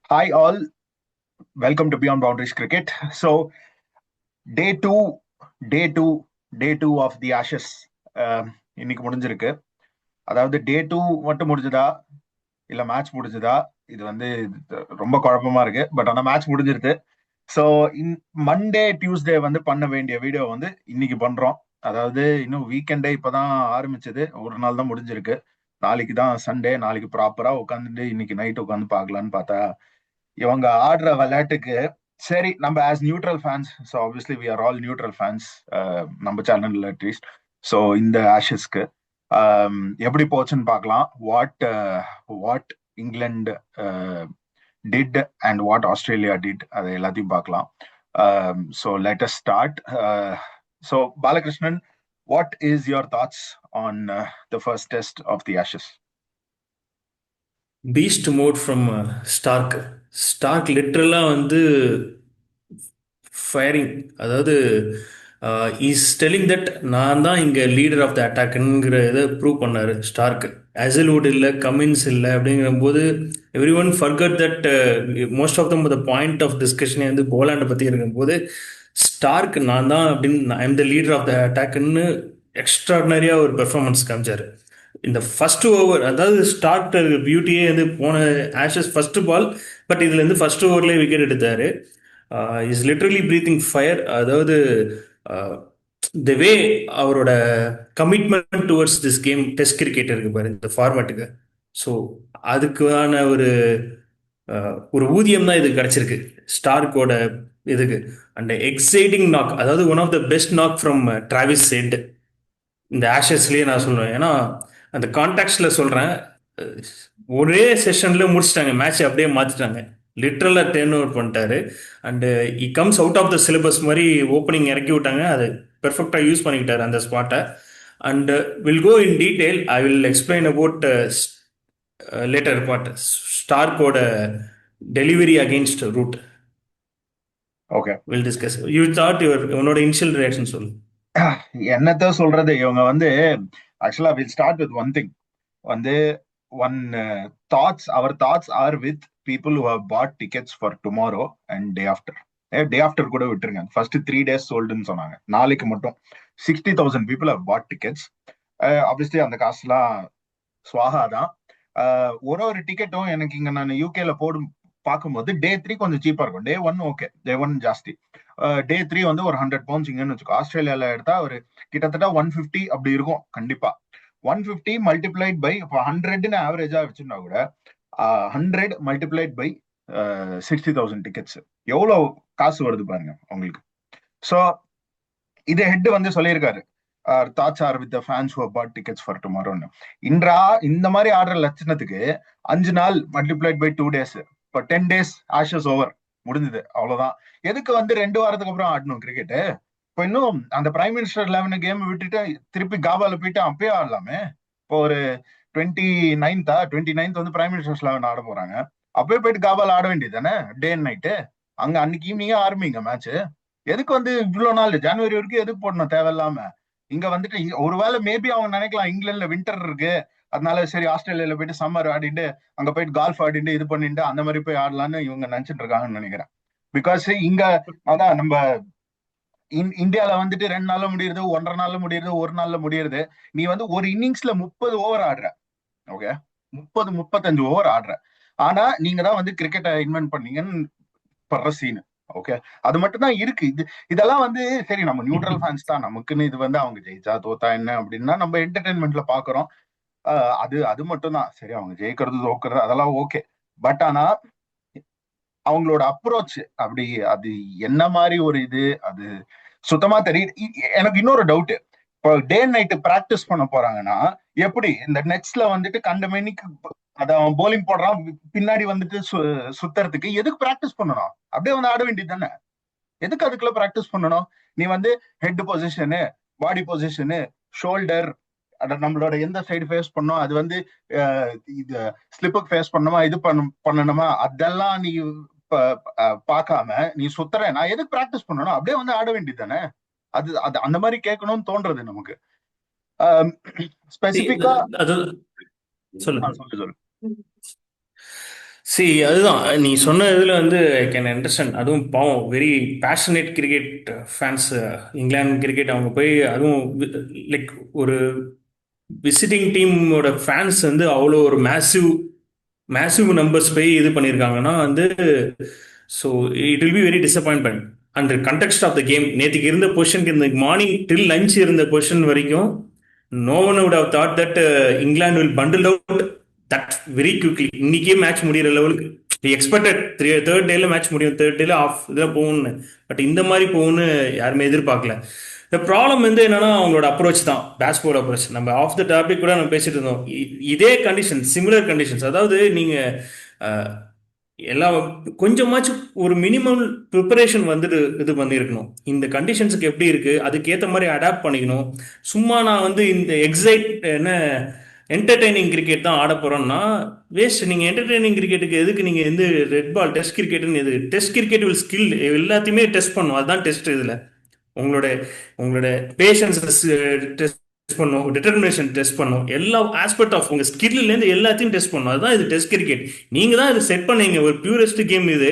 Hi all, welcome to Beyond Boundaries Cricket. So day two, day two, day two of the Ashes. இன்னைக்கு முடிஞ்சிருக்கு. அதாவது டே two மட்டும் முடிஞ்சதா இல்ல மேட்ச் முடிஞ்சதா இது ரொம்ப குழப்பமா இருக்கு. பட் ஆனா மேட்ச் முடிஞ்சிருக்கு. ஸோ மண்டே டியூஸ்டே பண்ண வேண்டிய வீடியோ இன்னைக்கு பண்றோம். அதாவது இன்னும் வீக்கெண்டே இப்பதான் ஆரம்பிச்சது. ஒரு நாள் தான் முடிஞ்சிருக்கு. நாளைக்கு தான் சண்டே. நாளைக்கு ப்ராப்பரா உட்காந்துட்டு இன்னைக்கு நைட் உட்காந்து பார்க்கலான்னு பார்த்தா இவங்க ஆடுற விளையாட்டுக்கு சரி நம்ம as neutral fans. So obviously we are all neutral fans நம்ம சேனல்ல அட்லீஸ்ட். ஸோ இந்த ஆஷஸ்க்கு எப்படி போச்சுன்னு பார்க்கலாம். What England did and what Australia did அதை எல்லாத்தையும் பார்க்கலாம். So let us start. So Balakrishnan, what is your thoughts on the first test of the Ashes? Beast mode from Starc. Starc லிட்ரலாக ஃபயரிங். அதாவது இஸ் டெல்லிங் தட் நான் தான் இங்கே leader of த அட்டாக்ங்கிற இதை prove பண்ணார் ஸ்டார்க். அசல்வுட் இல்லை, கமின்ஸ் இல்லை அப்படிங்கிற போது everyone forgot that most of the point of டிஸ்கஷனே போலாண்டை பற்றி இருக்கும்போது ஸ்டார்க் நான் தான் அப்படின்னு I am the leader of the அட்டாக்னு எக்ஸ்ட்ராடினரியாக ஒரு பெர்ஃபார்மன்ஸ் காமிச்சார் இந்த ஃபர்ஸ்ட் ஓவர். அதாவது ஸ்டார்ட் பியூட்டியே போன ஆஷஸ் ஃபர்ஸ்ட் பால், பட் இதுல ஃபர்ஸ்ட் ஓவர்லேயே விக்கெட் எடுத்தாரு. Is literally breathing fire. அதாவது த வே அவரோட commitment towards this game, test cricket இருக்கு பாரு இந்த ஃபார்மேட்டுக்கு. ஸோ அதுக்கான ஒரு ஊதியம் தான் இது கிடைச்சிருக்கு ஸ்டார்க்கோட இதுக்கு. அண்ட் எக்ஸைட்டிங் நாக், அதாவது one of the best knock from Travis Head இந்த ஆஷஸ்லேயே நான் சொல்லுவேன். ஏன்னா அந்த கான்டாக்ட்ஸில் சொல்கிறேன், ஒரே செஷனில் முடிச்சிட்டாங்க மேட்ச், அப்படியே மாற்றிட்டாங்க. லிட்ரலாக டேர்ன் ஓவர் பண்ணிட்டாரு. And he comes out of the syllabus மாதிரி ஓப்பனிங் இறக்கி விட்டாங்க. அது பெர்ஃபெக்டாக யூஸ் பண்ணிக்கிட்டாரு அந்த ஸ்பாட்டை. And will go in detail. I will explain about later part ஸ்டார்க்கோட delivery against Root. Okay, will discuss. You thought உன்னோட இனிஷியல் ரியாக்ஷன் சொல்லு. என்னத்த சொல்றது, இவங்க actually will start with one thing. One thoughts, our thoughts are with people who have bought tickets for tomorrow and day after. Day after கூட விட்டுருங்க, first 3 days சோல்டுன்னு சொன்னாங்க. நாளைக்கு மட்டும் 60,000 people have bought tickets. Obviously அந்த காசுலாம் ஸ்வாகா தான். ஒரு டிக்கெட்டும் எனக்கு இங்க நான் யூகேல பார்க்கும்போது டே 3 கொஞ்சம் சீப்பா இருக்கும். டே 1 ஓகே, டே 1 ஜாஸ்தி. டே 3 ஒரு 100 pounds இங்கன்னு வச்சுக்கோ. ஆஸ்திரேலியால எடுத்தா ஒரு கிட்டத்தட்ட 150 அப்படி இருக்கும் கண்டிப்பா. 150 மல்டிப்ளைட் பை 100ன்னு ஆவரேஜா வச்சுருந்தா கூட 100 மல்டிப்ளைட் பை 60,000 டிக்கெட்ஸ் எவ்வளவு காசு வருது பாருங்க உங்களுக்கு. ஸோ இதை ஹெட் சொல்லியிருக்காரு, thoughts are with fans who bought tickets for டுமாரோன்னு. இந்த மாதிரி ஆடுற லட்சணத்துக்கு 5 நாள் மல்டிப்ளைட் பை 2 days, இப்போ 10 days ஆஷஸ் ஓவர் முடிஞ்சது, அவ்வளவுதான். எதுக்கு 2 வாரத்துக்கு அப்புறம் ஆடணும் கிரிக்கெட்டு? இப்போ இன்னும் அந்த பிரைம் மினிஸ்டர் 11 கேம் விட்டுட்டு திருப்பி காபால போயிட்டு அப்பயே ஆடலாமே. இப்போ ஒரு 29th பிரைம் மினிஸ்டர்ஸ் 11 ஆட போறாங்க. அப்பயே போயிட்டு காபால் ஆட வேண்டியது தானே, டே அண்ட் நைட்டு. அங்க அன்னைக்கு ஈவினிங்கே ஆரம்பிங்க மேட்ச். எதுக்கு இவ்வளவு நாள் ஜனவரி வரைக்கும் எதுக்கு போடணும் தேவையில்லாம? இங்க ஒருவேளை மேபி அவங்க நினைக்கலாம் இங்கிலாந்துல வின்டர் இருக்கு, அதனால சரி ஆஸ்திரேலியால போயிட்டு சம்மர் ஆடிட்டு அங்க போயிட்டு கால்ஃப் ஆடிட்டு இது பண்ணிட்டு அந்த மாதிரி போய் ஆடலான்னு இவங்க நினைச்சிட்டு இருக்காங்கன்னு நினைக்கிறேன். பிகாஸ் இங்க அதான் நம்ம இந்தியால 2 நாள்ல முடியுது, 1.5 நாள்ல முடியுது, 1 நாள்ல முடியுது. நீ ஒரு இன்னிங்ஸ்ல 30 ஓவர் ஆடுற, ஓகே, 30-35 ஓவர் ஆடுற. ஆனா நீங்க தான் கிரிக்கெட்டை இன்வென்ட் பண்ணீங்கன்னு படுற சீனு. ஓகே, அது மட்டும் தான் இருக்கு. இதெல்லாம் சரி நம்ம நியூட்ரல் ஃபேன்ஸ் தான், நமக்குன்னு இது அவங்க ஜெயிச்சா தோத்தா என்ன அப்படின்னா நம்ம என்டர்டைன்மெண்ட்ல பாக்குறோம். அது மட்டும் தான் சரி. அவங்க ஜெயிக்கிறது தோக்குறது அதெல்லாம் ஓகே. பட் ஆனா அவங்களோட அப்ரோச் அப்படி அது என்ன மாதிரி ஒரு இது அது சுத்தமா தெரியுது. எனக்கு இன்னொரு டவுட், இப்போ டே நைட்டு பிராக்டிஸ் பண்ண போறாங்கன்னா எப்படி இந்த நெட்ஸ்ல கண்ட மணிக்கு அத அவன் போலிங் போடுறான், பின்னாடி சுத்துறதுக்கு எதுக்கு பிராக்டிஸ் பண்ணணும்? அப்படியே ஆட வேண்டியது தானே. எதுக்கு அதுக்குள்ள பிராக்டிஸ் பண்ணணும்? நீ ஹெட் பொசிஷனு, பாடி பொசிஷனு, ஷோல்டர், நம்மளோட எந்த சைடு ஃபேஸ் பண்ணோம், அது இது ஸ்லிப்புக்கு ஃபேஸ் பண்ணணுமா, இது பண்ணணுமா, அதெல்லாம் நீ பார்க்காம நீ சுத்துற. நான் எதுக்கு பிராக்டிஸ் பண்ணணும்? அப்படியே ஆட வேண்டியது தானே. அது அது அந்த மாதிரி கேட்கணும்னு தோன்றது நமக்கு. ஸ்பெசிபிக்கா சொல்லு. அதுதான் நீ சொன்ன இதில் வந்து ஐ கேன் அண்டர்ஸ்டாண்ட். அதுவும் பாவம் very passionate cricket fans, England cricket அவங்க போய் அதுவும் லைக் ஒரு விசிட்டிங் டீமோட ஃபேன்ஸ் வந்து அவ்வளோ ஒரு மேசிவ் மேசிவ் நம்பர்ஸ் போய் இது பண்ணியிருக்காங்கன்னா வந்து so it will be very disappointment. அந்த கண்டெக்ஸ்ட் ஆஃப் த கேம் நேற்றுக்கு இருந்த பொசிஷனுக்கு இந்த மார்னிங் டில் லஞ்ச் இருந்த பொசிஷன் வரைக்கும் no one would have thought that England will bundle out that very quickly. இன்னைக்கே மேட்ச் முடிகிற லெவலுக்கு எக்ஸ்பெக்டட் தேர்ட் டேல மேட்ச் முடியும், தேர்ட் டேல ஆஃப் இதில் போகணும்னு. பட் இந்த மாதிரி போகும்னு யாருமே எதிர்பார்க்கல. இந்த ப்ராப்ளம் வந்து என்னன்னா அவங்களோட அப்ரோச் தான், பேஸ்பால் அப்ரோச். நம்ம ஆஃப் த டாபிக் கூட நம்ம பேசிட்டு இருந்தோம். இதே கண்டிஷன், சிமிலர் கண்டிஷன்ஸ், அதாவது நீங்க அஹ், எல்லா கொஞ்சமாச்சும் ஒரு மினிமம் ப்ரிப்பரேஷன் வந்துட்டு இது பண்ணியிருக்கணும். இந்த கண்டிஷன்ஸுக்கு எப்படி இருக்கு அதுக்கேற்ற மாதிரி அடாப்ட் பண்ணிக்கணும். சும்மா நான் வந்து இந்த எக்ஸைட் என்ன என்டர்டைனிங் கிரிக்கெட் தான் ஆட போறோம்னா வேஸ்ட். நீங்க என்டர்டைனிங் கிரிக்கெட்டுக்கு எதுக்கு நீங்க வந்து ரெட் பால் டெஸ்ட் கிரிக்கெட்னு எது? டெஸ்ட் கிரிக்கெட் வில் ஸ்கில் எல்லாத்தையுமே டெஸ்ட் பண்ணும். அதுதான் டெஸ்ட். இதுல உங்களோட உங்களோட பேஷன்ஸ் டெஸ்ட் பண்ணும், டிட்டர்மினேஷன் டெஸ்ட் பண்ணும், எல்லா ஆஸ்பெக்ட் ஆஃப் உங்க ஸ்கில்லேருந்து எல்லாத்தையும் டெஸ்ட் பண்ணும். அதுதான் இது டெஸ்ட் கிரிக்கெட். நீங்க தான் இது செட் பண்ணீங்க, ஒரு பியூரஸ்ட் கேம் இது.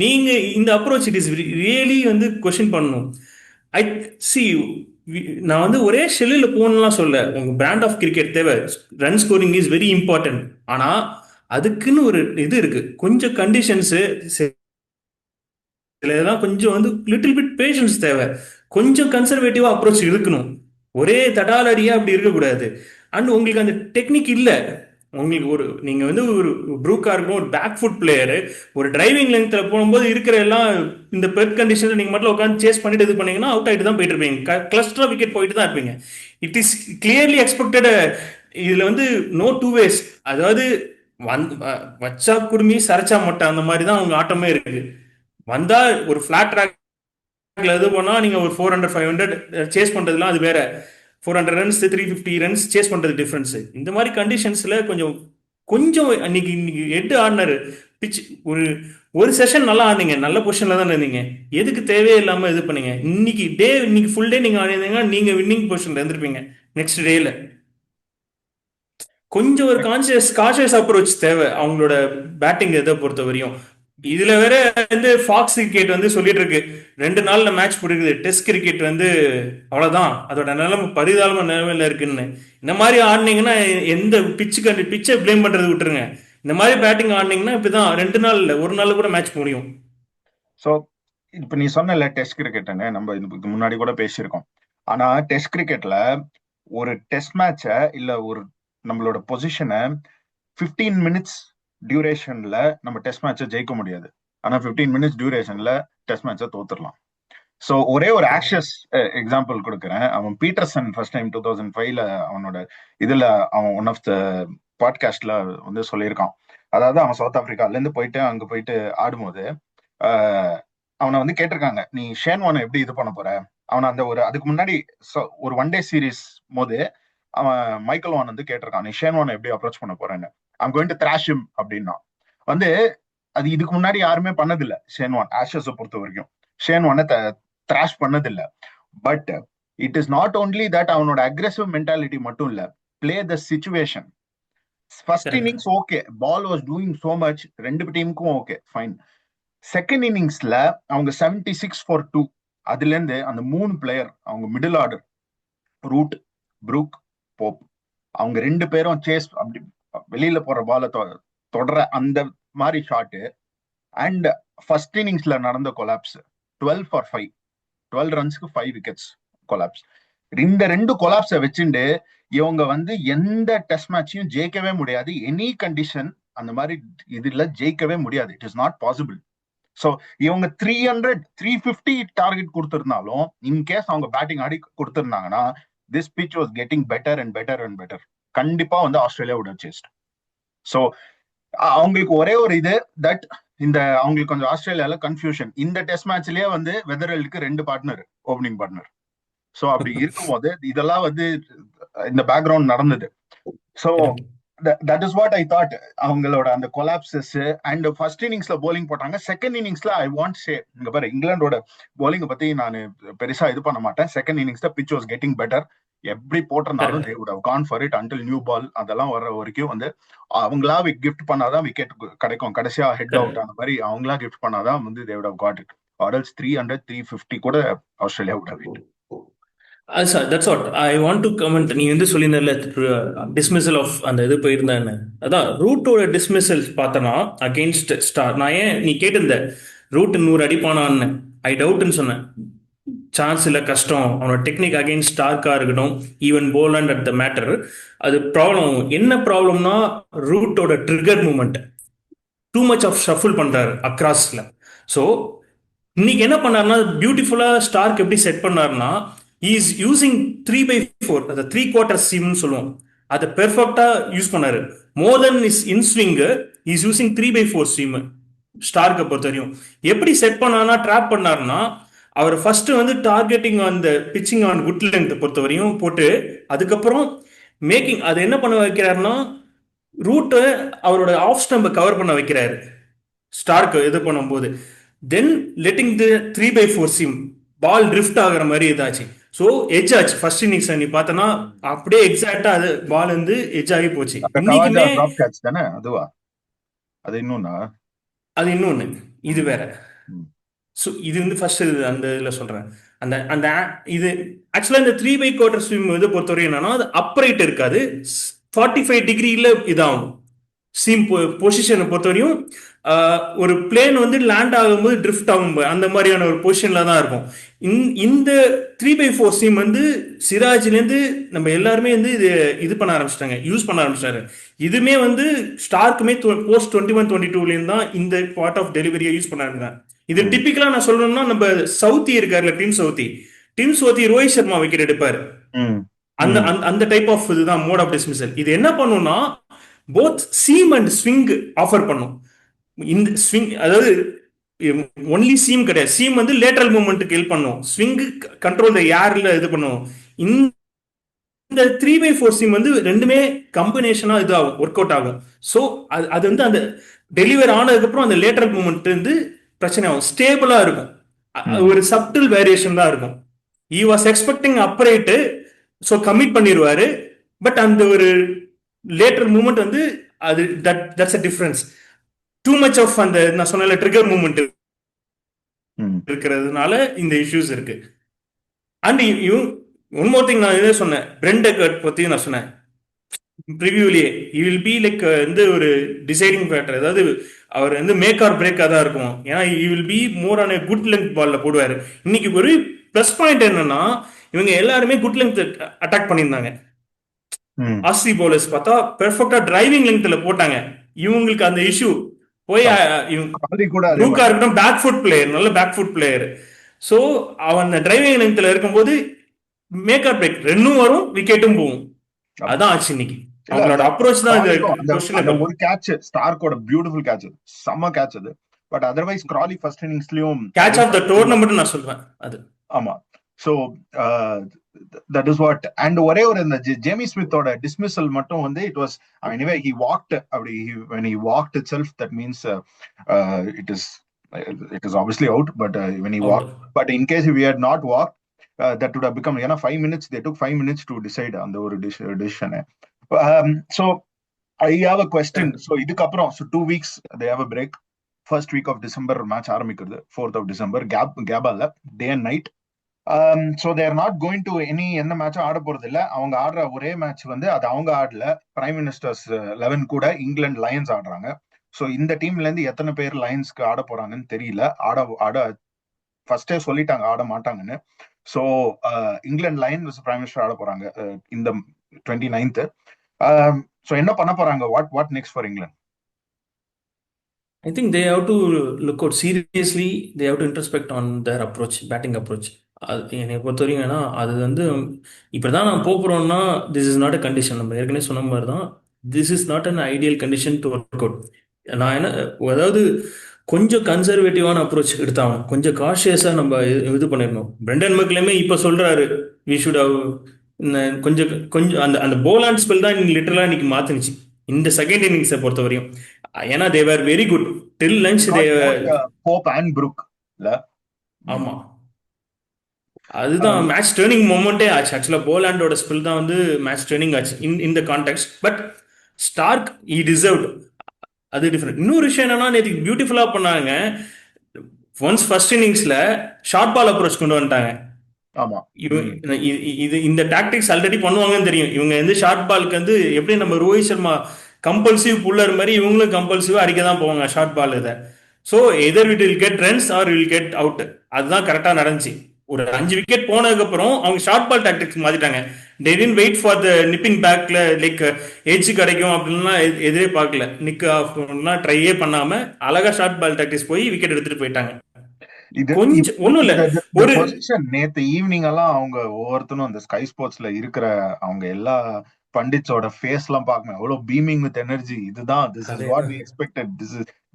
நீங்க இந்த அப்ரோச் இட் இஸ் ரியலி வந்து கொஸ்டின் பண்ணணும். ஐ சி நான் வந்து ஒரே ஷெல்லில் போகணும்லாம் சொல்ல. உங்க பிராண்ட் ஆஃப் கிரிக்கெட் தேவை, run scoring is very important. ஆனா அதுக்குன்னு ஒரு இது இருக்கு, கொஞ்சம் கண்டிஷன்ஸு இதுல இதெல்லாம் கொஞ்சம் வந்து லிட்டில் பிட் பேஷன்ஸ் தேவை. கொஞ்சம் கன்சர்வேட்டிவா அப்ரோச் இருக்கணும். ஒரே தடாலடியா அப்படி இருக்கக்கூடாது. அண்ட் உங்களுக்கு அந்த டெக்னிக் இல்லை. உங்களுக்கு ஒரு நீங்க வந்து ஒரு ப்ரூக்கா இருக்கும், ஒரு பேக் ஃபுட் பிளேயரு, ஒரு டிரைவிங் லென்த்ல போகும்போது இருக்கிற எல்லாம் இந்த பெட் கண்டிஷன்ல நீங்க மட்டும் உட்காந்து சேஸ் பண்ணிட்டு இது பண்ணீங்கன்னா அவுட் ஆயிட்டு தான் போயிட்டு இருப்பீங்க. கிளஸ்டரா விக்கெட் போயிட்டு தான் இருப்பீங்க. It is clearly expected. இதுல வந்து நோ டூ வேஸ். அதாவது வச்சா குடுமி சரைச்சா மொட்டை அந்த மாதிரி தான் அவங்க ஆட்டமே இருக்கு. வந்தா ஒரு ஃபிளாட் ட்ராக்ல இது பண்ணா நீங்க ஒரு 400 500 சேஸ் பண்றதுலாம் அது வேற. 400 ரன்ஸ் 350 ரன்ஸ் சேஸ் பண்றது டிஃபரன்ஸ். இந்த மாதிரி கண்டிஷன்ஸ்ல கொஞ்சம் கொஞ்சம் இன்னைக்கு எட்டு ஆடினாரு பிச். ஒரு ஒரு செஷன் நல்லா ஆடினீங்க, நல்ல பொசிஷன்ல தான் இருந்தீங்க. எதுக்கு தேவையே இல்லாம இது பண்ணீங்க? இன்னைக்கு ஃபுல் டே நீங்க ஆடினீங்கன்னா நீங்க வின்னிங் பொசிஷன்ல இருந்திருப்பீங்க நெக்ஸ்ட் டேல. கொஞ்சம் ஒரு கான்சியஸ் அப்ரோச் தேவை அவங்களோட பேட்டிங் இதை பொறுத்த வரையும். இதுல வேற வந்து ஃபாக்ஸ் கிரிக்கெட் வந்து சொல்லிட்டு இருக்கு 2 நாள்ல மேட்ச் முடிக்குது, டெஸ்ட் கிரிக்கெட் வந்து அவ்வளவுதான், அதோட நிலைமை பரிதாபமான நிலைமையில இருக்குன்னு. இந்த மாதிரி ஆடினீங்கன்னா எந்த பிச்சை பிளேம் பண்றது விட்டுருங்க. இந்த மாதிரி பேட்டிங் ஆடினீங்கன்னா இப்படிதான் 2 நாள் இல்ல, ஒரு நாள் கூட மேட்ச் முடியும். சோ இப்ப நீ சொன்ன டெஸ்ட் கிரிக்கெட்னு நம்ம இதுக்கு முன்னாடி கூட பேசியிருக்கோம். ஆனா டெஸ்ட் கிரிக்கெட்ல ஒரு டெஸ்ட் மேட்ச இல்ல ஒரு நம்மளோட பொசிஷனை 15 மினிட்ஸ் டியூரேஷன்ல நம்ம டெஸ்ட் மேட்சை ஜெயிக்க முடியாது. ஆனா 15 மினிட்ஸ் டியூரேஷன்ல டெஸ்ட் மேட்சை தோத்துடலாம். சோ ஒரே ஒரு ஆஷஸ் எக்ஸாம்பிள் கொடுக்குறேன். அவன் பீட்டர்சன் ஃபர்ஸ்ட் டைம் 2005ல அவனோட இதுல அவன் ஒன் ஆஃப் த பாட்காஸ்ட்ல வந்து சொல்லியிருக்கான். அதாவது அவன் சவுத் ஆப்பிரிக்கால இருந்து போயிட்டு அங்க போயிட்டு ஆடும்போது அவனை வந்து கேட்டிருக்காங்க, நீ ஷேன் வானை எப்படி இது பண்ண போற? அவனை அந்த ஒரு அதுக்கு முன்னாடி ஒரு ஒன் டே சீரீஸ் போது அவன் மைக்கேல் வான் வந்து கேட்டிருக்கான், நீ ஷேன் வானை எப்படி அப்ரோச் பண்ண போறேன்னு. அவங்க வந்து த்ராஷிம் அப்படின்னா வந்து அது இதுக்கு முன்னாடி யாருமே பண்ணதில்லை. ஷேன் வான் ஆஷஸை பொறுத்த வரைக்கும் ஷேன் வானை த்ராஷ் பண்ணதில்லை. But it is not only that அவனோட அக்ரெசிவ் மென்டாலிட்டி மட்டும் இல்ல, play the situation. First innings okay, ball was doing so much, ரெண்டு டீமுக்கும் ஓகே ஃபைன். செகண்ட் இன்னிங்ஸ்ல அவங்க 76 for 2, அதுல இருந்து அந்த 3 பிளேயர் அவங்க middle order Root, Brook, Pope, அவங்க 2 பேரும் சேஸ் அப்படி வெளியில போற பால தொடர அந்த மாதிரி ஷாட்டு. அண்ட் ஃபர்ஸ்ட் இன்னிங்ஸ்ல நடந்த கொலாப்ஸ் 12 for 5, 12 ரன்ஸ்க்கு 5 விக்கெட்ஸ் கொலாப்ஸ். இந்த 2 கொலாப்ஸை வச்சுட்டு இவங்க வந்து எந்த டெஸ்ட் மேட்சையும் ஜெயிக்கவே முடியாது. எனி கண்டிஷன் அந்த மாதிரி இதுல ஜெயிக்கவே முடியாது. It is not possible. So இவங்க 300 350 டார்கெட் கொடுத்திருந்தாலும் இன்கேஸ் அவங்க பேட்டிங் ஆடி கொடுத்திருந்தாங்கன்னா this pitch was getting better and better and better. கண்டிப்பா வந்து Australia would have chased. So அவங்களுக்கு ஒரே ஒரு இது தட் இந்த அவங்களுக்கு கொஞ்சம் ஆஸ்திரேலியால கன்ஃபியூஷன். இந்த டெஸ்ட் மேட்ச்லயே வந்து வெதர்வெல்க்கு 2 பார்ட்னர், ஓப்பனிங் பார்ட்னர். சோ அப்படி இருக்கும்போது இதெல்லாம் வந்து இந்த பேக்ரவுண்ட் நடந்தது. So that is what I thought. அவங்களோட அந்த கொலாப்சஸ் அண்ட் ஃபர்ஸ்ட் இன்னிங்ஸ்ல போலிங் போட்டாங்க. செகண்ட் இன்னிங்ஸ்ல ஐ வாண்ட் சே, இங்க பாரு இங்கிலாண்டோட போலிங் பத்தி நான் பெருசா இது பண்ண மாட்டேன். செகண்ட் இன்னிங்ஸ்ல பிச் வாஸ் கெட்டிங் பெட்டர். எப்படி போட்டிருந்தாலும் correct. they would have gone for it until new ball அதெல்லாம் வர்ற வரைக்கும் வந்து அவங்களா கிஃப்ட் பண்ணாதான் விக்கெட் கிடைக்கும். கடைசியா ஹெட் அவுட் கரெக்ட். ஆன மாதிரி அவங்களா கிஃப்ட் பண்ணாதான் வந்து they would have got it. Or else 300 350 கூட Australia would have it. That's what I want to comment. நீ வந்து சொல்லியிருந்தல டிஸ்மிசல் ஆஃப் அந்த இது போயிருந்தான்னு. அதான் ரூட்டோட டிஸ்மிசல் பார்த்தனா அகெயின்ஸ்ட் ஸ்டார். நான் ஏன் நீ கேட்டிருந்த ரூட் 100 அடிப்பானான்னு, ஐ டவுட்னு சொன்னேன். சான்ஸ் இல்லை, கஷ்டம். அவனோட டெக்னிக் அகெயின்ஸ்ட் ஸ்டார்க்கா இருக்கட்டும், even Boland at the matter, அது ப்ராப்ளம். என்ன ப்ராப்ளம்னா ரூட்டோட trigger movement too much of shuffle பண்றாரு அக்ராஸ்ல. ஸோ இன்னைக்கு என்ன பண்ணாருன்னா பியூட்டிஃபுல்லா ஸ்டார்க் எப்படி செட் பண்ணாருன்னா இஸ் யூசிங் 3/4, அந்த 3/4 சீம்னு சொல்லுவோம், அதை பெர்ஃபெக்டா யூஸ் பண்ணாரு. More then is inswing is using 3/4 seam. ஸ்டார்க்கை பொறுத்த வரையும் எப்படி செட் பண்ணாருன்னா ட்ராப் பண்ணாருன்னா அவர் ஃபர்ஸ்ட் வந்து டார்கெட்டிங் அந்த பிச்சிங் ஆன் குட் லென்த் பொறுத்த வரையும் போட்டு, அதுக்கப்புறம் மேக்கிங் அது என்ன பண்ண வைக்கிறாருன்னா ரூட்டை அவரோட ஆஃப் ஸ்டம்பை கவர் பண்ண வைக்கிறாரு ஸ்டார்க் இது பண்ணும்போது. தென் லெட்டிங் தி 3/4 சீம் பால் ட்ரிஃப்ட் ஆகிற மாதிரி இதாச்சு. ஸோ எட்ஜ் ஆச்சு ஃபர்ஸ்ட் இன்னிங்ஸ். நீ பார்த்தனா அப்படியே எக்ஸாக்டா அது பால் வந்து எட்ஜ் ஆகி போச்சு. இன்னைக்குமே டிராப் கேட்ச் தானே அதுவா? அது இன்னொன்னா அது இன்னொன்னு, இது வேற. ஸோ இது வந்து ஃபர்ஸ்ட் அந்த இதில் சொல்றேன். அந்த அந்த இது ஆக்சுவலாக இந்த 3/4 ஸ்விம் இதை பொறுத்தவரை என்னன்னா அது அப்ரைட் இருக்காது, 45 டிகிரியில் இதாகும். சீம் பொசிஷனை பொறுத்தவரையும் ஒரு பிளேன் வந்து லேண்ட் ஆகும்போது ட்ரிஃப்ட் ஆகும் அந்த மாதிரியான ஒரு பொசிஷன்ல தான் இருக்கும். இந்த 3/4 சீம் வந்து சிராஜ்லேருந்து நம்ம எல்லாருமே வந்து இது பண்ண ஆரம்பிச்சிட்டாங்க, யூஸ் பண்ண ஆரம்பிச்சிட்டாரு. இதுமே வந்து ஸ்டார்க்குமே போஸ்ட் 21-22 தான் இந்த பார்ட் ஆஃப் டெலிவரியை யூஸ் பண்ண ஆரம்பிச்சாங்க. இது டிப்பிக்கலா நான் சொல்லணும்னா நம்ம சவுத்தி இருக்காருல்ல, Tim Southee Rohit Sharma wicket எடுப்பாரு. அந்த அந்த டைப் ஆஃப் இதுதான் மோட் ஆஃப் டிஸ்மிசல். இது என்ன பண்ணும்னா both seam and swing offer பண்ணும். இந்த ஸ்விங் அதாவது ஒன்லி சீம் கிடையாது, சீம் வந்து லேட்டரல் மூவ்மெண்ட்டுக்கு ஹெல்ப் பண்ணும், ஸ்விங் கண்ட்ரோல் த ஏர்ல இது பண்ணும். இந்த 3/4 சீம் வந்து ரெண்டுமே கம்பினேஷனா இது ஆகும், ஒர்க் அவுட் ஆகும். ஸோ அது வந்து அந்த டெலிவர் ஆனதுக்கு அப்புறம் அந்த லேட்டரல் மூவ்மெண்ட் வந்து பிரச்சனை ஆகும், ஸ்டேபிளா இருக்கும். ஒரு சப்டில் வேரியேஷன் தான் இருக்கும். He was expecting upright, so commit பண்ணிடுவாரு. பட் அந்த ஒரு லேட்டர் மூவ்மெண்ட் வந்து அது that's a difference. Too much of அந்த நான் சொன்ன ட்ரிகர் மூவ்மெண்ட் இருக்கிறதுனால இந்த இஷ்யூஸ் இருக்கு. அண்ட் ஒன் மோர் திங், நான் இதே சொன்னேன் பிரெண்டகட் பத்தி நான் சொன்னேன் ப்ரிவியூலயே, யூ வில் பி லைக் வந்து ஒரு டிசைடிங் ஃபேக்டர். அதாவது அவர் வந்து மேக் ஆர் பிரேக்காக தான் இருக்கும். ஏன்னா you will be more on good length பால்ல போடுவார். இன்னைக்கு ஒரு பிளஸ் பாயிண்ட் என்னன்னா இவங்க எல்லாருமே குட் லென்த் அட்டாக் பண்ணியிருந்தாங்க. ஆஸ்ட்ரி பவுலர்ஸ் பார்த்தா பெர்ஃபெக்டா டிரைவிங் லென்த்ல போட்டாங்க. இவங்களுக்கு அந்த இஷ்யூ போய் ரூக்கா இருக்கட்டும், பேக் ஃபுட் பிளேயர், நல்ல பேக் ஃபுட் பிளேயர். ஸோ அவன் டிரைவிங் லென்த்ல இருக்கும்போது மேக் ஆர் பிரேக் ரெண்டும் வரும், விக்கெட்டும் போகும். அதான் ஆச்சு இன்னைக்கு. அவங்களோட அப்ரோச் தான் இது. ஒரு கேட்ச் ஸ்டார்க்கோட பியூட்டிஃபுல் கேட்ச், செம்ம கேட்ச் அது. பட் அதர்வைஸ் கிராலி ஃபர்ஸ்ட் இன்னிங்ஸ்லயும் கேட்ச் ஆஃப் த டோர்னமெண்ட் நான் சொல்றேன் அது. ஆமா. So that is what. and ஒரே ஒரு இந்த ஜேமி ஸ்மித்தோட டிஸ்மிசல் மட்டும் வந்து it was anyway he walked அப்படி when he walked itself that means it is obviously out, but when he walked, but in case if he had not walked that would have become 5 minutes. They took 5 minutes to decide அந்த ஒரு decision. So I have a question. So இதுக்கு அப்புறம் 2 weeks they have a break. First week of December match ஆரம்பிக்கிறது, 4th of December. கேபால day and night. So they are not going to எந்த மேட்சும் ஆட போறது இல்ல. அவங்க ஆடுற ஒரே மேட்ச் வந்து அது அவங்க ஆடல, பிரைம் மினிஸ்டர்ஸ் 11 கூட இங்கிலாந்து லயன்ஸ் ஆடுறாங்க. ஸோ இந்த டீம்ல இருந்து எத்தனை பேர் லயன்ஸ்க்கு ஆட போறாங்கன்னு தெரியல. ஆட ஃபர்ஸ்டே சொல்லிட்டாங்க ஆட மாட்டாங்கன்னு. So England Lions prime minister ஆட போறாங்க இந்த 29th. ஸோ என்ன பண்ண போறாங்க? What next for England? I think they have to look out seriously. They have to introspect on their approach, batting approach. அது என்னை பொறுத்த வரைக்கும் ஏன்னா அது வந்து இப்படிதான் நான் போகிறோம்னா this is not a condition. நம்ம ஏற்கனவே சொன்ன மாதிரி தான், this is not an ideal condition to work out. நான் என்ன அதாவது கொஞ்சம் கன்சர்வேட்டிவான அப்ரோச் எடுத்தாகணும், கொஞ்சம் காஷியஸாக நம்ம இது பண்ணிடணும். பிரெண்டன் மெக்லமே இப்போ சொல்றாரு வி ஷுட் ஹவ் கொஞ்சம் கொஞ்சம் அந்த அந்த போலாண்ட் ஸ்பெல் தான் லிட்டரலாக இன்னைக்கு மாத்தினுச்சு இந்த செகண்ட் இன்னிங்ஸை பொறுத்த வரையும். ஏன்னா they were very good till lunch. Pope and Brook இல்ல? ஆமா. அதுதான் மேட்ச் டேர்னிங் மொமெண்டே ஆச்சு. ஆக்சுவலாக போலாண்டோட ஸ்பெல் தான் வந்து மேட்ச் டேர்னிங் ஆச்சு இந்த contact. But Stark he deserved. அது டிஃப்ரெண்ட். இன்னொரு விஷயம் என்னன்னா, நேற்று பியூட்டிஃபுல்லாக பண்ணாங்க. ஒன்ஸ் ஃபர்ஸ்ட் இன்னிங்ஸ்ல ஷார்ட் பால் அப்ரோச் கொண்டு வந்துட்டாங்க. ஆமா. இது இந்த டாக்டிக்ஸ் ஆல்ரெடி பண்ணுவாங்கன்னு தெரியும். இவங்க வந்து ஷார்ட் பாலுக்கு வந்து எப்படி நம்ம ரோஹித் சர்மா கம்பல்சிவ் புல்லர் மாதிரி இவங்களும் கம்பல்சிவா அடிக்க தான் போவாங்க ஷார்ட் பால் இதை. So either it will get runs or will get out. அதுதான் கரெக்டாக நடந்துச்சு. ஒரு 5 விக்கெட் போனதுக்கு அப்புறம் அவங்க ஷார்ட் பால் டாக்டிக்ஸ் மாத்திட்டாங்க. they didn't wait for the nipping பேக்ல லைக் எட்ஜ் கிடைக்கும் அப்படின்லாம் எதிரே பார்க்கல. நிக் ஆஃப்னா ட்ரையே பண்ணாம அழகா ஷார்ட் பால் டாக்டிக்ஸ் போய் விக்கெட் எடுத்துட்டு போயிட்டாங்க. கொஞ்சம் ஒண்ணும் இல்ல. ஒரு பொசிஷன் நேத்து ஈவினிங் எல்லாம் அவங்க ஒவ்வொருத்தரும் அந்த ஸ்கை ஸ்போர்ட்ஸ்ல இருக்கிற அவங்க எல்லா பண்டிட்ஸோட ஃபேஸ் எல்லாம் பார்க்கணும். எவ்வளவு பீமிங் வித் எனர்ஜி. இதுதான் this is what we expected,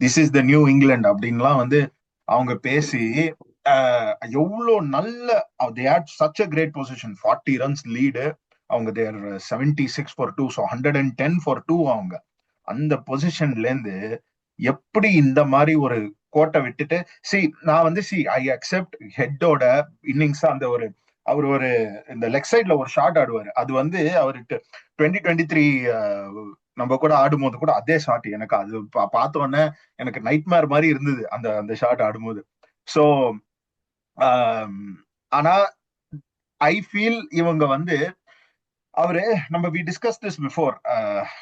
this is the new England அப்படின்லாம் வந்து அவங்க பேசி எவ்வளவு நல்ல they had such a great position. 40 runs lead. அவங்க தேர் 76 for 2, so 110 for 2. அவங்க அந்த பொசிஷன்ல இருந்து எப்படி இந்த மாதிரி ஒரு கோட்டை விட்டுட்டு நான் வந்து ஐ அக்செப்ட் ஹெட்டோட இன்னிங்ஸ் அந்த அவர் ஒரு இந்த லெக் சைட்ல ஒரு ஷாட் ஆடுவாரு. அது வந்து அவருக்கு 2023 நம்ம கூட ஆடும்போது கூட அதே ஷாட் எனக்கு அது பார்த்த உடனே எனக்கு நைட் மேர் மாதிரி இருந்தது அந்த ஷாட் ஆடும்போது. ஸோ ஆனா ஐ ஃபீல் இவங்க வந்து அவரு நம்ம வி டிஸ்கஸ் திஸ் பிஃபோர்,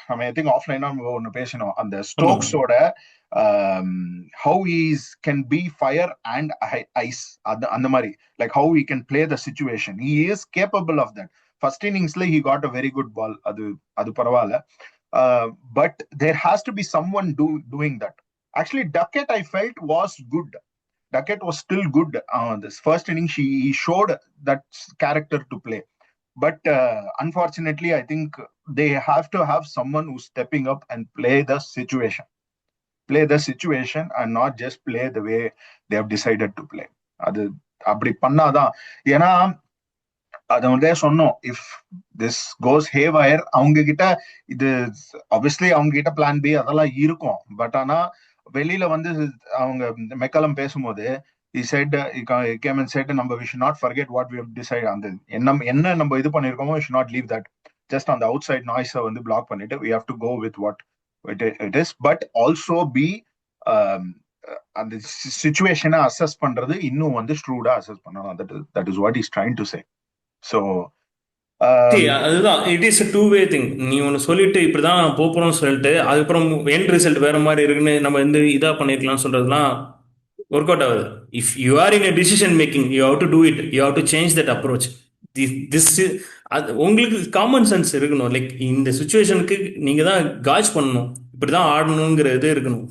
நம்ம ஐ திங்க் ஆஃப்லைனா ஒன்னு பேசணும். அந்த ஸ்டோக்ஸோட how he can be fire and ice, அந்த மாதிரி like how he can play the situation. He is capable of that. First inningsல he got a very good ball. அது பரவாயில்ல. But there has to be someone doing that. Actually Duckett I felt was good. Duckett was still good. This first inning he showed that character to play. But unfortunately I think they have to have someone who's stepping up and play the situation and not just play the way they have decided to play. அது அப்படி பண்ணாதான். ஏன்னா அது வந்து சொன்னோம், if this goes haywire அவங்க கிட்ட இது obviously அவங்க கிட்ட பிளான் பி அதெல்லாம் இருக்கும். பட் ஆனா வெளியில வந்து அவங்க மெக்கலம் பேசும்போது he said, he came and said, we should not forget what we have decided. அந்த என்ன நம்ம இது பண்ணிருக்கோமோ we should not leave that just on the outside noise வந்து block பண்ணிட்டு we have to go with what it is, but also be அந்த சிச்சுவேஷனை assess பண்றது இன்னும் வந்து ஸ்ட்ரூடா அசஸ் பண்ணலாம். that is what he's trying to say. So அதுதான் it is a two-way thing. நீ ஒன்னு சொல்லிட்டு இப்படிதான் போறோம்னு சொல்லிட்டு அதுக்கப்புறம் எண்ட் ரிசல்ட் வேற மாதிரி இருக்குன்னு நம்ம வந்து இதா பண்ணிருக்கலாம் சொல்றதுலாம் ஒர்க் அவுட் ஆகுது. If you are in a decision making, you have to do it, you have to change that approach. this அது உங்களுக்கு காமன் சென்ஸ் இருக்கணும். லைக் இந்த சுச்சுவேஷனுக்கு நீங்க தான் காஜ் பண்ணணும், இப்படிதான் ஆடணுங்கிறது இருக்கணும்.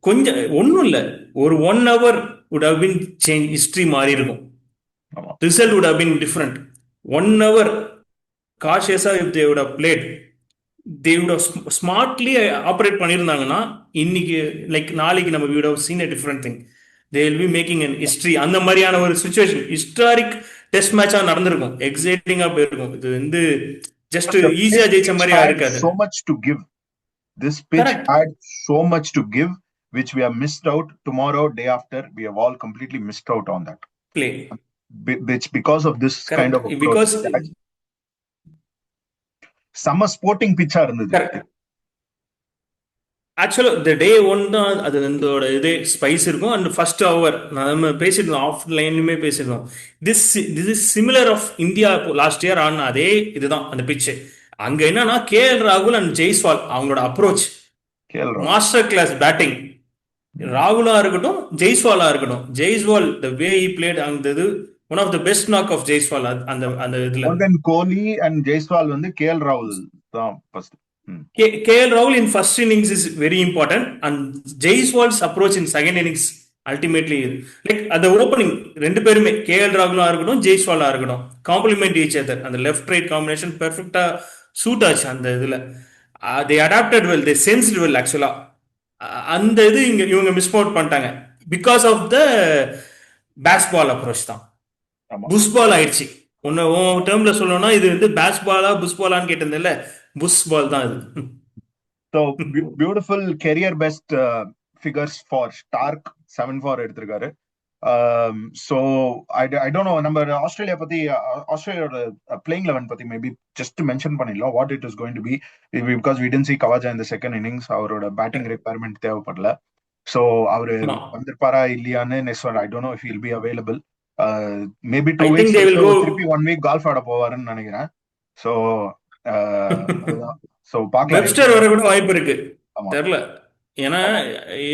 கொஞ்சம் ஒன்றும் இல்லை, ஒரு 1 hour would have been change, history மாறி இருக்கும். Result would have been different. 1 hour cautiousா if they would have played, they would have smartly operate பண்ணியிருந்தாங்கன்னா இன்னைக்கு லைக் நாளைக்கு நம்ம we would have seen a different thing. they will be making an history. அந்த மாதிரியான ஒரு situation historic test மேட்சா நடந்திருக்கும், எக்ஸைட்டிங்கா போயிருக்கும். இது வந்து ஜஸ்ட் ஈஸியா ஜெயிச்ச மாதிரியா இருக்காது. so much to give. This pitch had so much to give which we have missed out. Tomorrow, day after, we have all completely missed out on that play, which because of this kind of approach. Because summer sporting pitch இருந்தது. ஆக்சுவலா இந்த டே 1 தான் அது இதோட இதே spice இருக்கும். And first hour நம்ம பேசியிருந்தோம், ஆஃப் லைன்லயுமே பேசியிருந்தோம். This is similar of India last year ஆன அதே இதுதான் அந்த பிச்சு. அங்க என்னன்னா KL ராகுல் அண்ட் ஜெய்ஸ்வால் அவங்களோட அப்ரோச் மாஸ்டர் கிளாஸ் பேட்டிங். ராகுலா இருக்கட்டும் ஜெய்ஸ்வாலா இருக்கட்டும், Jaiswal the way he played அந்த இது one of the best knock of Jaiswal. அந்த இதுல கோலி அண்ட் ஜெய்ஸ்வால் வந்து KL ராகுல் தான் first. KL Rahul in first innings is very important, and Jaiswal's approach in second innings ultimately like அந்த ஓப்பனிங் ரெண்டு பேருமே KL ராகுலா இருக்கட்டும் ஜெய்ஸ்வாலா இருக்கட்டும் காம்ப்ளிமெண்ட் ஈச் அதர். அந்த லெஃப்ட் ரைட் காம்பினேஷன் பெர்ஃபெக்டா சூட் ஆச்சு அந்த இதுல. they adapted well, they sensed well actually. அந்த இது இவங்க மிஸ் அவுட் பண்ணிட்டாங்க because of the Bazball approach தான். புஷ் பால் ஆயிடுச்சு. உன்ன டேர்ம்ல சொல்லணும்னா இது வந்து பேஸ்பாலா புஷ் பாலான்னு கேட்டது இல்ல, புஷ் பால் தான் இது. So beautiful career best figures for Stark 7 for எடுத்திருக்காரு. So I don't know. நம்ம ஆஸ்திரேலியா பத்தி ஆஸ்திரேலியாவோட பிளேயிங் 11 பத்தி மேபி ஜஸ்ட் மென்ஷன் பண்ணிடலாம் what it is going to be, because we didn't see Khawaja இந்த செகண்ட் இன்னிங்ஸ். அவரோட பேட்டிங் ரெக்யர்மெண்ட் தேவைப்படல. So அவரு ஆமா. வந்திருப்பாரா இல்லையான்னு next one I don't know if he'll be available. Maybe I 2 think weeks they will go. திருப்பி 1 week golf ஆட போவாருன்னு நினைக்கிறேன். ஸோ அதுதான். ஸோ பார்க்கலாம். வெப்ஸ்டர் வர கூட வாய்ப்பு இருக்கு, ஆமா தெரில. ஏன்னா ஆமா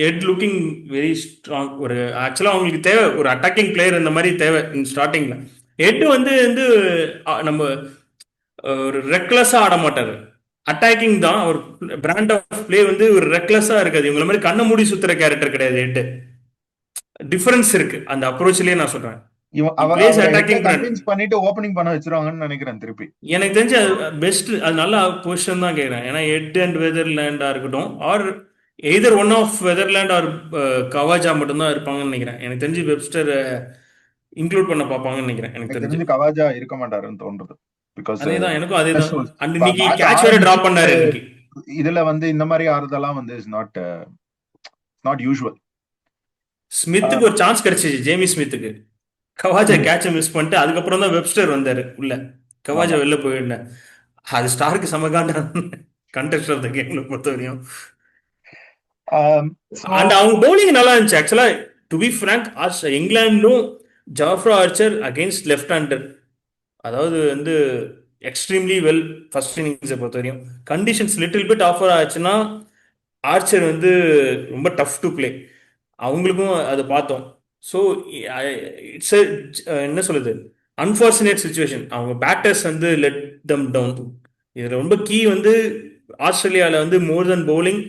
ஹெட் லுக்கிங் வெரி ஸ்ட்ராங். ஒரு ஆக்சுவலாக அவங்களுக்கு தேவை ஒரு அட்டாக்கிங் பிளேயர் இந்த மாதிரி தேவை ஸ்டார்டிங்கில். ஹெட் வந்து நம்ம ஒரு ரெக்லஸாக ஆட மாட்டார், அட்டாக்கிங் தான். ஒரு பிராண்ட் ஆஃப் பிளே வந்து ஒரு ரெக்லஸாக இருக்காது. இவங்கள மாதிரி கண்ணை மூடி சுத்துற கேரக்டர் கிடையாது ஹெட். டிஃபரன்ஸ் இருக்கு அந்த அப்ரோச்லயே நான் சொல்றேன். கன்வின்ஸ் பண்ணிட்டு ஓபனிங் பண்ண வச்சிருவாங்கன்னு நினைக்கிறேன் திருப்பி. எனக்கு தெரிஞ்சு அது பெஸ்ட், அது நல்ல பொசிஷன் தான் கேட்குறேன். ஏன்னா ஹெட் அண்ட் வெதர்லேண்டா இருக்கட்டும், or either one of Weatherald or Khawaja மட்டும்தான் இருப்பாங்கன்னு நினைக்கிறேன். எனக்கு தெரிஞ்சு வெப்ஸ்டர் இன்க்ளூட் பண்ண பார்ப்பாங்கன்னு நினைக்கிறேன். எனக்கு தெரிஞ்சு கவாஜா இருக்க மாட்டாருன்னு தோன்றது. பிகாஸ் அதேதான் எனக்கும் அதேதான். அண்ட் இன்னைக்கு கேட்ச் வேற டிராப் பண்ணாரு இன்னைக்கு. இதுல வந்து இந்த மாதிரி ஆறுதெல்லாம் வந்து இஸ் நாட் யூசுவல். ஸ்மித்துக்கு ஒரு சான்ஸ் கிடைச்சிச்சு, ஜேமி ஸ்மித்துக்கு. கவாஜா கேட்ச மிஸ் பண்ணிட்டு அதுக்கப்புறம் தான் வெப்ஸ்டர் வந்தாரு உள்ள. கவாஜா வெளில போயிருந்தேன். அது ஸ்டாருக்கு சமகாண்ட கண்டெஸ்ட் ஆஃப் த கேம்ல பொறுத்தவரையும். அண்ட் அவங்க பவுலிங் நல்லா இருந்துச்சு ஆக்சுவலா. டு பி ஃப்ராங்க், இங்கிலாண்டும் Jofra Archer against left hander, அதாவது வந்து எக்ஸ்ட்ரீம்லி வெல் ஃபர்ஸ்ட் இன்னிங்ஸை பொறுத்தவரையும். கண்டிஷன்ஸ் லிட்டில் பிட் ஆஃபர் ஆச்சுன்னா ஆர்ச்சர் வந்து ரொம்ப டஃப் டு பிளே, அவங்களுக்கும் அதை பார்த்தோம். ஸோ இட்ஸ் என்ன சொல்லுது, அன்ஃபார்ச்சுனேட் சுச்சுவேஷன். அவங்க பேட்டர்ஸ் வந்து லெட் தம் டவுன். இதில் ரொம்ப கீ வந்து ஆஸ்திரேலியாவில் வந்து மோர் தென் பவுலிங்,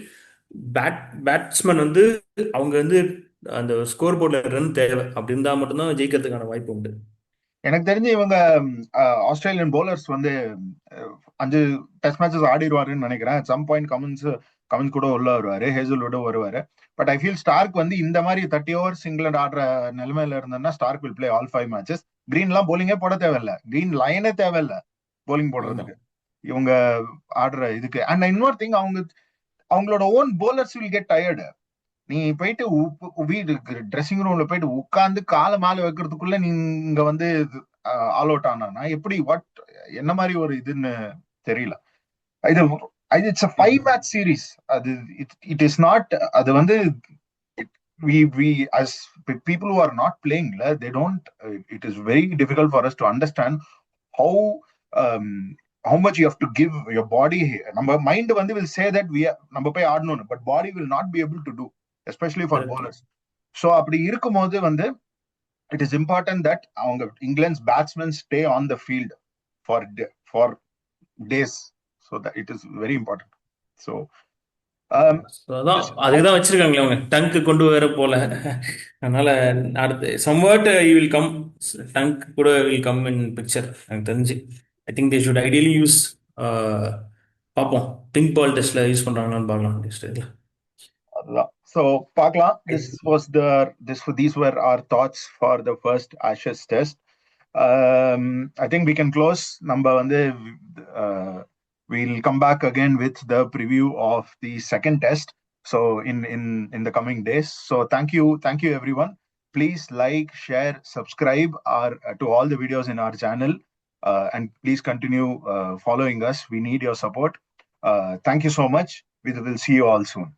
பேட்ஸ்மேன் வந்து அவங்க வந்து அந்த ஸ்கோர் போர்டில் ரன் தேவை. அப்படி இருந்தால் மட்டும்தான் ஜெயிக்கிறதுக்கான வாய்ப்பு உண்டு. எனக்கு தெரிஞ்சு இவங்க ஆஸ்திரேலியன் பவுலர்ஸ் வந்து 5 டெஸ்ட் மேட்சஸ் ஆடிடுவாருன்னு நினைக்கிறேன். சம் பாயிண்ட் கமின்ஸ் கூட உள்ள வருவாரு, ஹேசல்வுட் வருவாரு. பட் ஐ ஃபீல் ஸ்டார்க் வந்து இந்த மாதிரி 30 ஓவர்ஸ் இங்கிலாந்து ஆடுற நிலைமையில இருந்ததுன்னா Stark will play all 5 matches. கிரீன்லாம் போலிங்கே போட தேவையில்ல, கிரீன் லைனே தேவையில்ல போலிங் போடுறதுக்கு இவங்க ஆடுற இதுக்கு. அண்ட் இன்னொரு திங், அவங்களோட own bowlers will get tired. நீ போயிட்டு வீடு ட்ரெஸ்ஸிங் ரூம்ல போயிட்டு உட்காந்து காலை மேல வைக்கிறதுக்குள்ள நீங்க வந்து ஆல் அவுட் ஆனா எப்படி, என்ன மாதிரி ஒரு இதுன்னு தெரியல. It's a 5 match series. அது இட் இஸ் நாட், அது வந்து we as people who are not playing, they don't, it is very difficult for us to understand how much you have to give your body. நம்ம mind வந்து will say that நம்ம போய் ஆடணும், but body will not be able to do, especially for bowlers. So அப்படி இருக்கும்போது வந்து it is important that அவங்க England batsman stay on the field for days. So that it is very important. So அதுதான் வச்சிருக்காங்களே அவங்க, tongue கொண்டு வர போல. அதனால அடுத்து somewhat you will come, Tongue கூட வில் கம் இன் பிக்சர் எனக்கு தெரிஞ்சு. I think they should ideally use, பார்ப்போம் பிங்க் பால் டெஸ்ட்ல யூஸ் பண்றாங்களான்னு பார்க்கலாம் நெக்ஸ்ட் இதில். அதுதான். ஸோ பார்க்கலாம். These were our thoughts for the first Ashes test. I think we can close. நம்ம வந்து we'll come back again with the preview of the second test, so in the coming days. So thank you everyone. Please like, share, subscribe to all the videos in our channel, and please continue following us. We need your support. Thank you so much. We will see you all soon.